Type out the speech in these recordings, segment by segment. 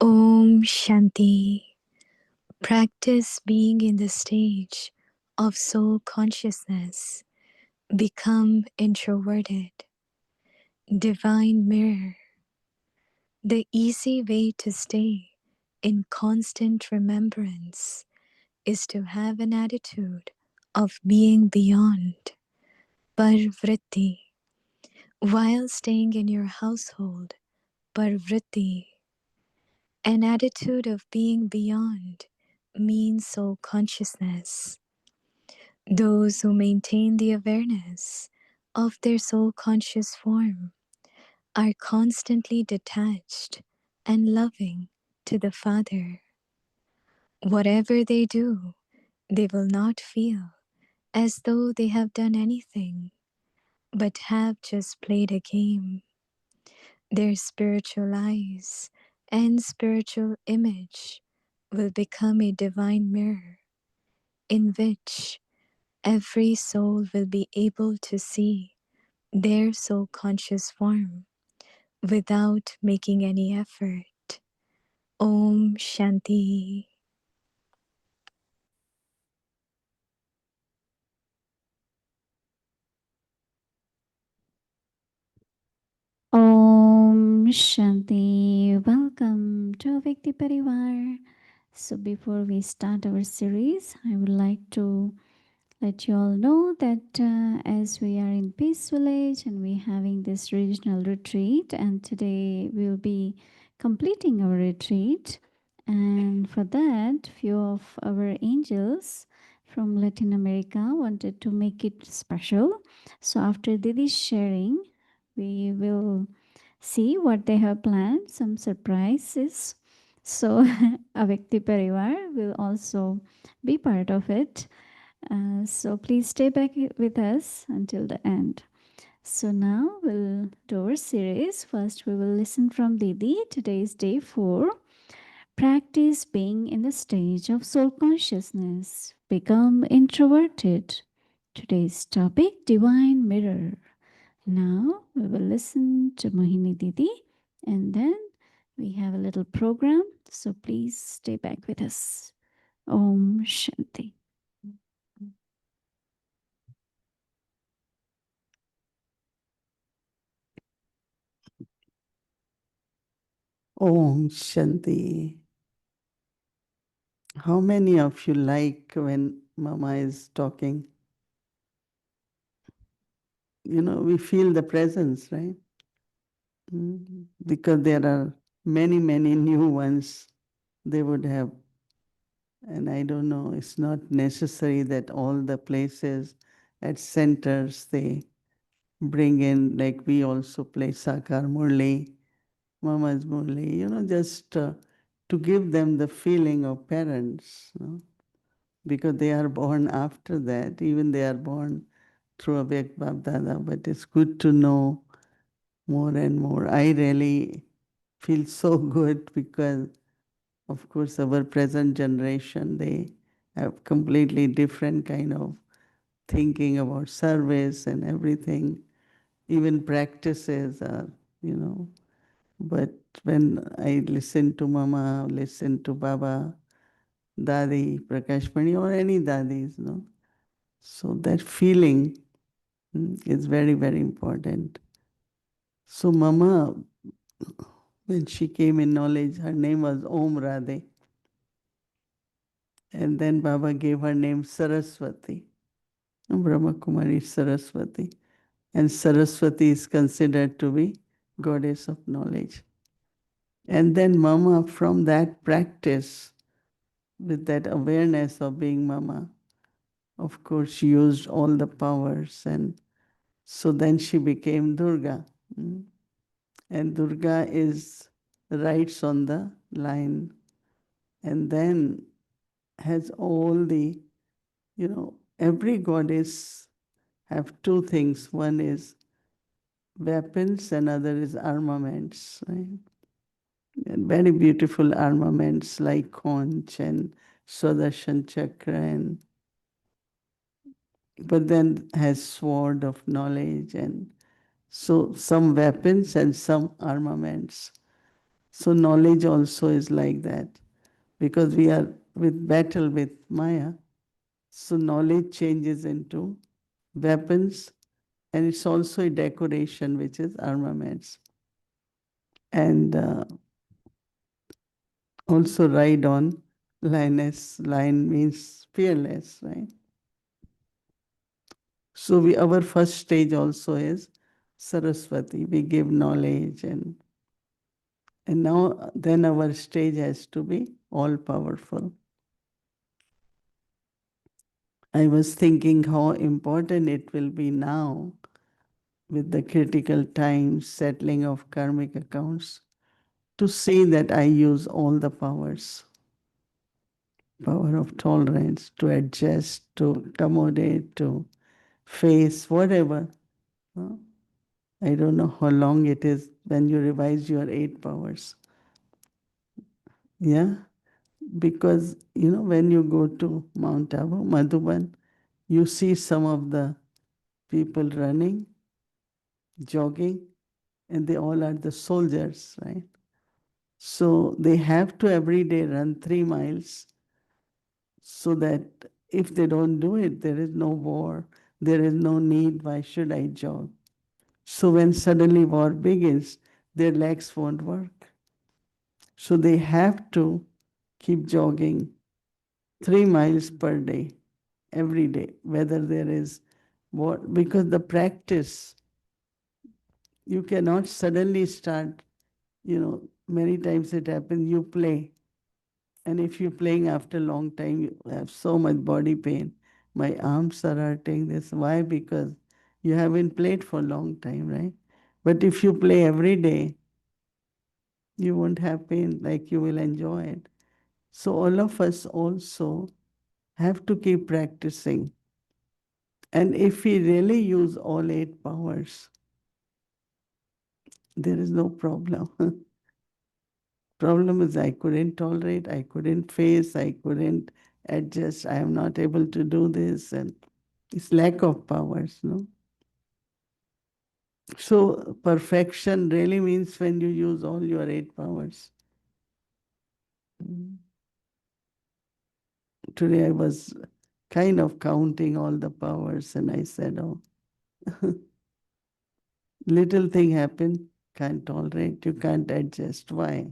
Om Shanti. Practice being in the stage of soul consciousness. Become introverted. Divine mirror. The easy way to stay in constant remembrance is to have an attitude of being beyond parvritti while staying in your household. Parvritti, an attitude of being beyond, means soul consciousness. Those who maintain the awareness of their soul conscious form are constantly detached and loving to the Father. Whatever they do, they will not feel as though they have done anything, but have just played a game. Their spiritual eyes and spiritual image will become a divine mirror in which every soul will be able to see their soul conscious form without making any effort. Om Shanti. Om Shanti. Welcome to Vikti Parivar. So before we start our series, I would like to let you all know that as we are in Peace Village and we're having this regional retreat, and today we'll be completing our retreat. And for that, few of our angels from Latin America wanted to make it special. So after Didi's sharing, we will see what they have planned, some surprises. So Avikti Parivar will also be part of it. So please stay back with us until the end. So now we'll do our series. First, we will listen from Didi. Today is day 4. Practice being in the stage of soul consciousness. Become introverted. Today's topic, Divine Mirror. Now we will listen to Mohini Didi and then we have a little program. So please stay back with us. Om Shanti. Om Shanti. How many of you like when Mama is talking? You know, we feel the presence, right? Because there are many, many new ones they would have. And I don't know, it's not necessary that all the places at centers they bring in, like we also play Sakar Murli, Mama's Murli, just to give them the feeling of parents, because they are born after that, even they are born through a Vek Bab Dada, but it's good to know more and more. I really feel so good because, of course, our present generation, they have completely different kind of thinking about service and everything. Even practices are, you know. But when I listen to Mama, listen to Baba, Dadi, Prakashmani, or any Dadis, so that feeling is very, very important. So Mama, when she came in knowledge, her name was Om Radhe. And then Baba gave her name Saraswati, Brahma Kumari Saraswati. And Saraswati is considered to be goddess of knowledge. And then Mama, from that practice, with that awareness of being Mama, of course, she used all the powers. And so then she became Durga. And Durga is rides on the line and then has all the, every goddess have two things. One is weapons, another is armaments, right? And very beautiful armaments like conch and Swadashan Chakra, but then has sword of knowledge, and so some weapons and some armaments. So knowledge also is like that, because we are with battle with Maya. So knowledge changes into weapons, and it's also a decoration, which is armaments. And also ride on lioness. Lion means fearless, right? So our first stage also is Saraswati. We give knowledge, and now then our stage has to be all powerful. I was thinking how important it will be now with the critical times, settling of karmic accounts, to see that I use all the powers, power of tolerance, to adjust, to accommodate, to face whatever. uh, I don't know how long it is when you revise your 8 powers. Yeah, because when you go to Mount Abu, Madhuban, you see some of the people running, jogging, and they all are the soldiers, right? So they have to every day run 3 miles, so that if they don't do it, there is no war, there is no need. Why should I jog? So when suddenly war begins, their legs won't work. So they have to keep jogging 3 miles per day, every day, whether there is war, because the practice, you cannot suddenly start, many times it happens, you play. And if you're playing after a long time, you have so much body pain. My arms are hurting. This why? Because you haven't played for a long time, right? But if you play every day, you won't have pain, like you will enjoy it. So all of us also have to keep practicing. And if we really use all 8 powers, there is no problem. Problem is I couldn't tolerate, I couldn't face, I couldn't adjust, I am not able to do this, and it's lack of powers, no? So perfection really means when you use all your 8 powers. Mm. Today I was kind of counting all the powers, and I said, oh, little thing happened, can't tolerate, you can't adjust. Why?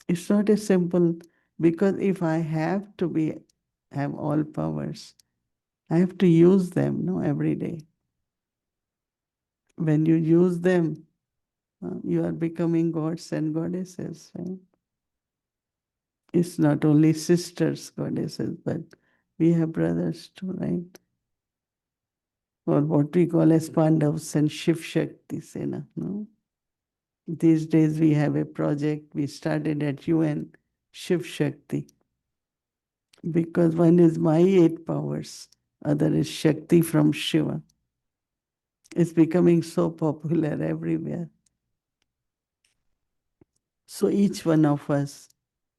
It's not a simple, because if I have to have all powers, I have to use them, no, every day. When you use them, you are becoming gods and goddesses, right? It's not only sisters, goddesses, but we have brothers too, right? Or what we call as Pandavas and Shiv Shakti Sena, no? These days we have a project we started at UN, Shiv Shakti, because one is my 8 powers, other is Shakti from Shiva. It's becoming so popular everywhere. So each one of us,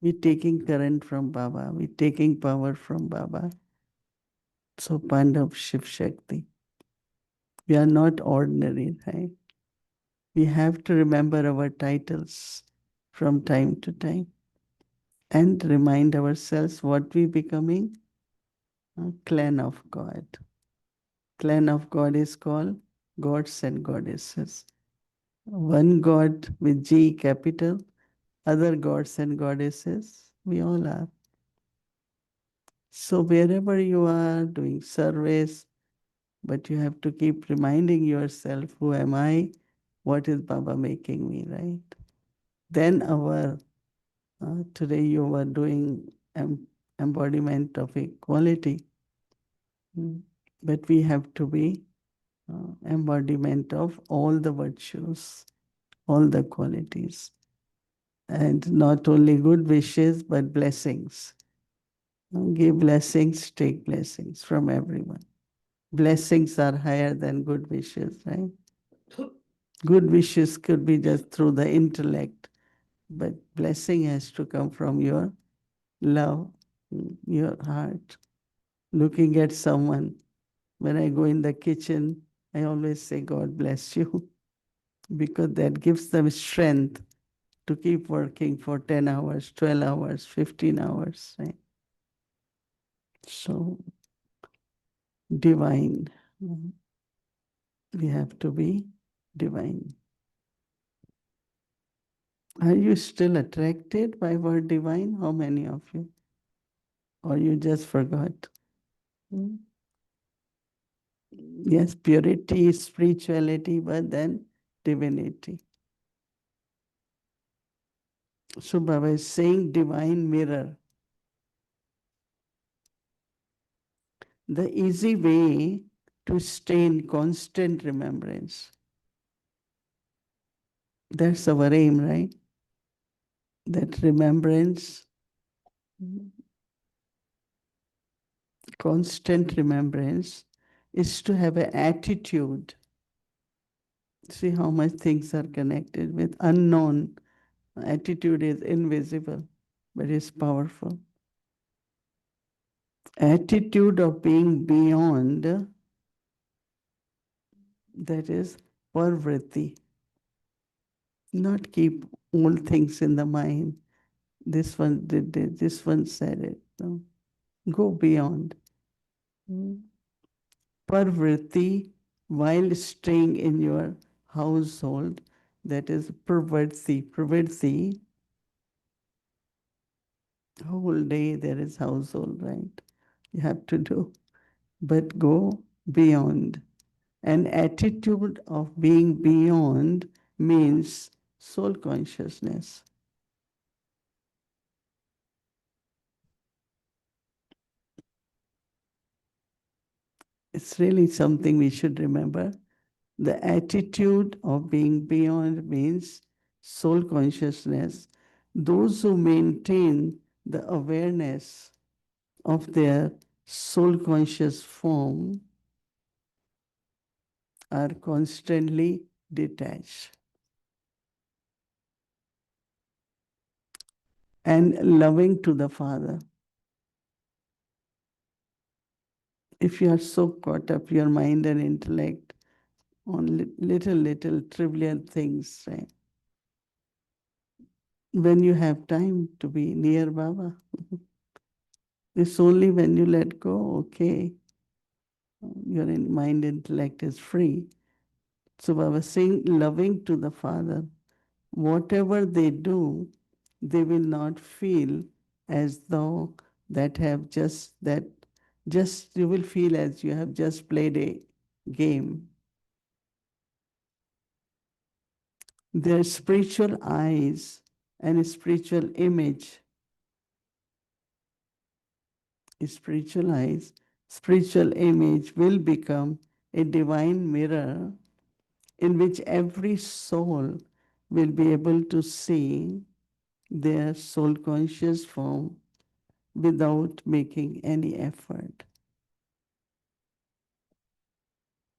we're taking current from Baba, we're taking power from Baba. So Pandav Shiv Shakti. We are not ordinary, right? We have to remember our titles from time to time and remind ourselves what we becoming. A clan of God. Clan of God is called gods and goddesses. One God with G capital, other gods and goddesses, we all are. So wherever you are doing service, but you have to keep reminding yourself, who am I? What is Baba making me, right? Then today you were doing embodiment of equality. Mm. But we have to be embodiment of all the virtues, all the qualities. And not only good wishes, but blessings. Give blessings, take blessings from everyone. Blessings are higher than good wishes, right? Good wishes could be just through the intellect, but blessing has to come from your love, your heart. Looking at someone, when I go in the kitchen, I always say, God bless you, because that gives them strength to keep working for 10 hours, 12 hours, 15 hours, right? So, divine. We have to be divine. Are you still attracted by word divine? How many of you? Or you just forgot? Hmm? Yes, purity, spirituality, but then divinity. So Baba is saying divine mirror. The easy way to stay in constant remembrance. That's our aim, right? That remembrance, constant remembrance, is to have an attitude. See how much things are connected with unknown. Attitude is invisible, but it's powerful. Attitude of being beyond, that is parvriti. Not keep old things in the mind. This one did it, this one said it. No. Go beyond. Parvriti, while staying in your household, that is pravrti. Pravrti, whole day there is household, right? You have to do. But go beyond. An attitude of being beyond means soul consciousness. It's really something we should remember. The attitude of being beyond means soul consciousness. Those who maintain the awareness of their soul conscious form are constantly detached and loving to the Father. If you are so caught up, your mind and intellect, on little trivial things, right? When you have time to be near Baba, it's only when you let go, okay, your mind intellect is free. So Baba saying, loving to the Father, whatever they do, they will not feel as though just you will feel as you have just played a game. Their spiritual eyes and spiritual image, spiritual eyes, spiritual image will become a divine mirror in which every soul will be able to see their soul conscious form without making any effort.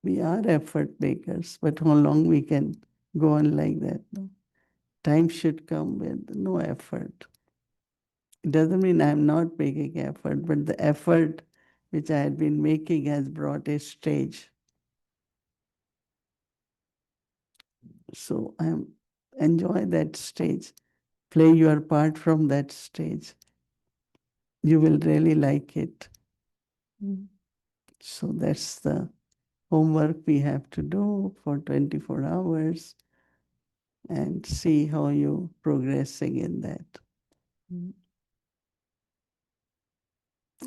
We are effort makers, but how long we can go on like that? No? Time should come with no effort. It doesn't mean I'm not making effort, but the effort which I had been making has brought a stage. So enjoy that stage. Play your part from that stage. You will really like it. So that's the homework we have to do for 24 hours and see how you progressing in that.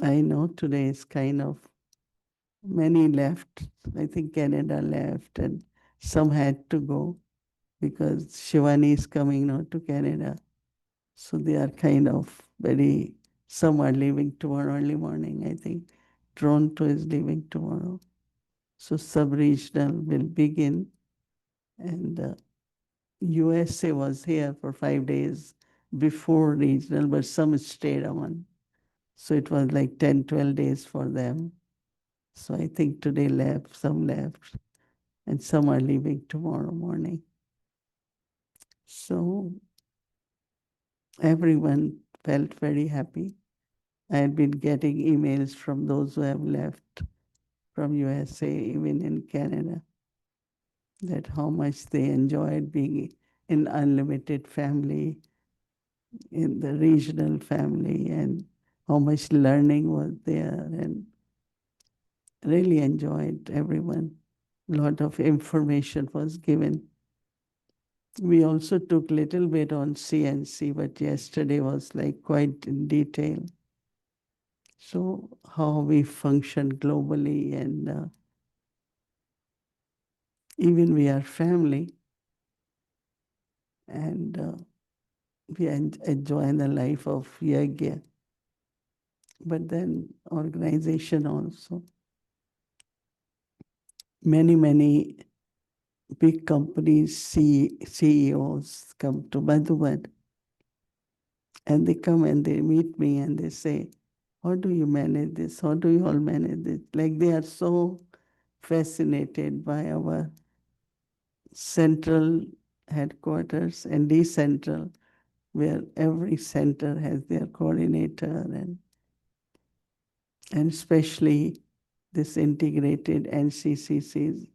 I know today is kind of many left. I think Canada left and some had to go because Shivani is coming now to Canada. So they are kind of very, some are leaving tomorrow early morning, I think. Toronto is leaving tomorrow. So sub-regional will begin and USA was here for 5 days before regional, but some stayed on. So it was like 10, 12 days for them. So I think today left, some left, and some are leaving tomorrow morning. So everyone felt very happy. I had been getting emails from those who have left from USA, even in Canada, that how much they enjoyed being in unlimited family, in the regional family, and how much learning was there, and really enjoyed everyone. A lot of information was given. We also took little bit on CNC, but yesterday was like quite in detail. So how we function globally, and even we are family, and we enjoy the life of yagya, but then organization also. Many big companies, CEOs come to Madhuban, and they come and they meet me and they say, how do you manage this? How do you all manage this? Like they are so fascinated by our central headquarters and decentral, where every center has their coordinator, and especially this integrated NCCCs.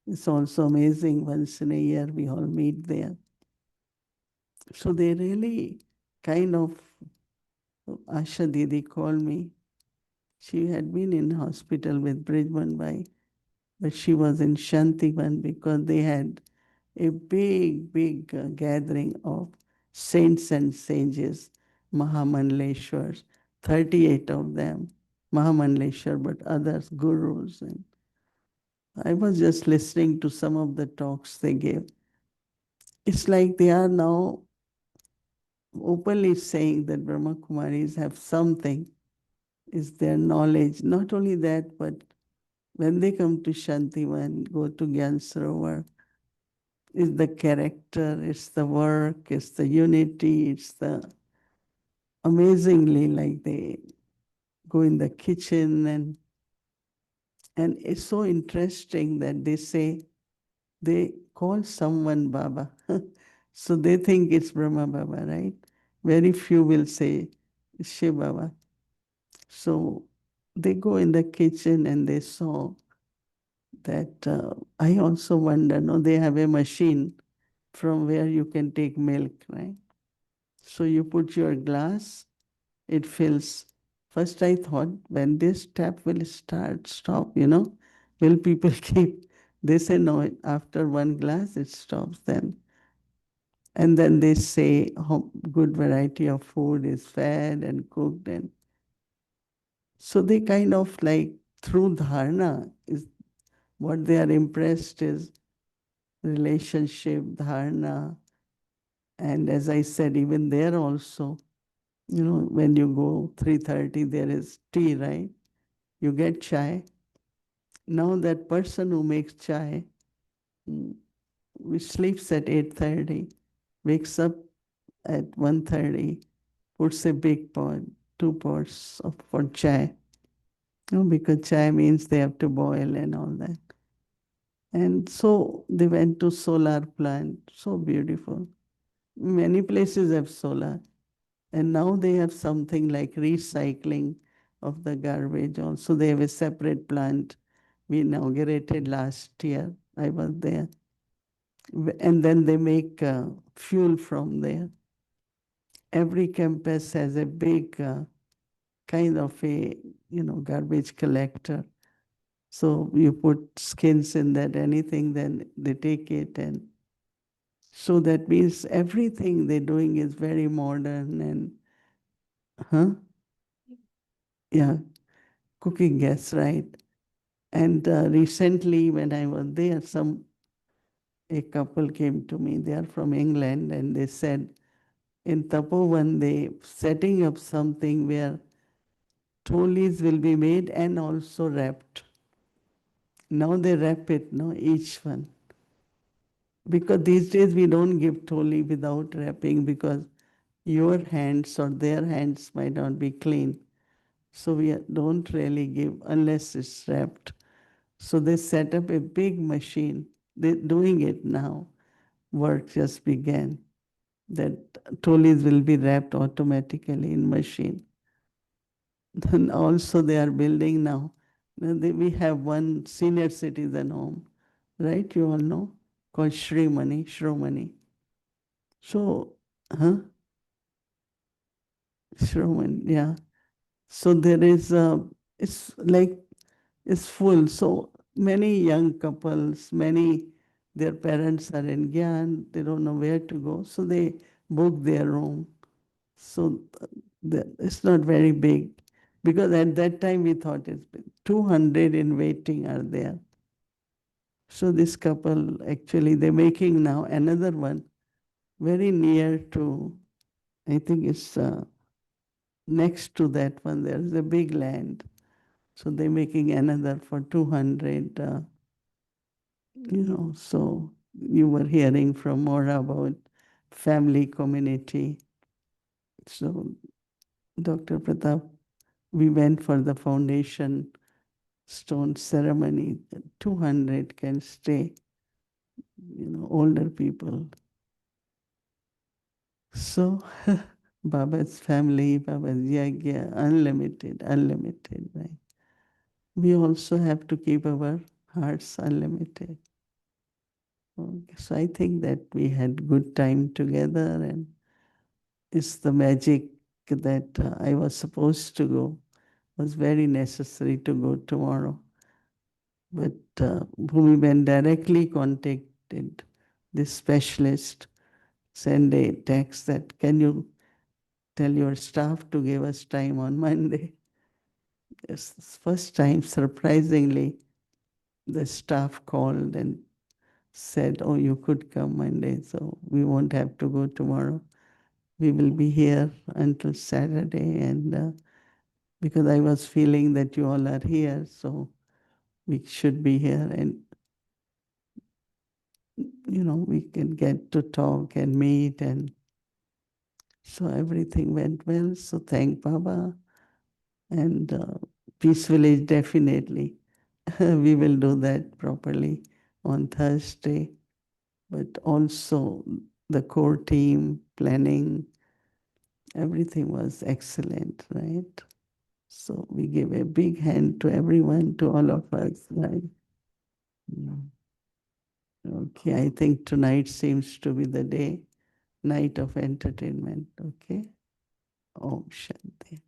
It's also amazing. Once in a year, we all meet there. So they really kind of, Asha Didi called me. She had been in hospital with Bridgman Bai, but she was in Shantivan because they had a big gathering of saints and sages, Mahamandleshwars, 38 of them, Mahamandleshwar, but others, gurus. And I was just listening to some of the talks they gave. It's like they are now openly saying that Brahma Kumaris have something, is their knowledge. Not only that, but when they come to Shantivan, go to Gyan Sarovar, it's the character, it's the work, it's the unity, it's the amazingly, like they go in the kitchen, and it's so interesting that they say they call someone Baba. So they think it's Brahma Baba, right? Very few will say Shiv Baba. So they go in the kitchen and they saw that I also wonder, no, they have a machine from where you can take milk, right? So you put your glass, it fills. First I thought, when this tap will stop, will people keep? They say no, after one glass it stops then. And then they say how good variety of food is fed and cooked. And so they kind of like, through dharana, is what they are impressed is relationship, dharana. And as I said, even there also, when you go 3:30, there is tea, right? You get chai. Now that person who makes chai, mm, which sleeps at 8:30, wakes up at 1:30, puts a big pot, two pots for chai. Because chai means they have to boil and all that. And so they went to solar plant, so beautiful. Many places have solar. And now they have something like recycling of the garbage also. They have a separate plant we inaugurated last year. I was there. And then they make fuel from there. Every campus has a big kind of a, garbage collector. So you put skins in that, anything, then they take it. And so that means everything they're doing is very modern and, huh? Yeah, cooking gas, right? And recently, when I was there, a couple came to me. They are from England, and they said in Tapovan they setting up something where tolis will be made and also wrapped. Now they wrap it, no, each one. Because these days we don't give toli without wrapping because your hands or their hands might not be clean. So we don't really give unless it's wrapped. So they set up a big machine. They're doing it now. Work just began. That trolleys will be wrapped automatically in machine. Then also they are building now. We have one senior citizen home, right? You all know, called Shromani. So, huh? Shravan, yeah. So there is it's like it's full. So many young couples, many their parents are in Gyan, they don't know where to go, so they book their room. So it's not very big because at that time we thought it's big. 200 in waiting are there. So this couple actually they're making now another one very near to, I think it's next to that one. There's a big land. So they're making another for 200. So you were hearing from more about family community. So Dr. Pratap, we went for the foundation stone ceremony. 200 can stay, older people. So Baba's family, Baba's yagya, unlimited, unlimited, right? We also have to keep our hearts unlimited. Okay. So I think that we had good time together, and it's the magic that I was supposed to go. Was very necessary to go tomorrow. But Bhumiben directly contacted this specialist, send a text that, can you tell your staff to give us time on Monday? It's first time, surprisingly, the staff called and said, oh, you could come Monday, so we won't have to go tomorrow. We will be here until Saturday. And because I was feeling that you all are here, so we should be here. And, we can get to talk and meet. And so everything went well. So thank Baba. And Peace Village, definitely. We will do that properly on Thursday. But also the core team planning, everything was excellent, right? So we give a big hand to everyone, to all of us, right? Mm. Okay, I think tonight seems to be the day, night of entertainment. Okay. Om Shanti.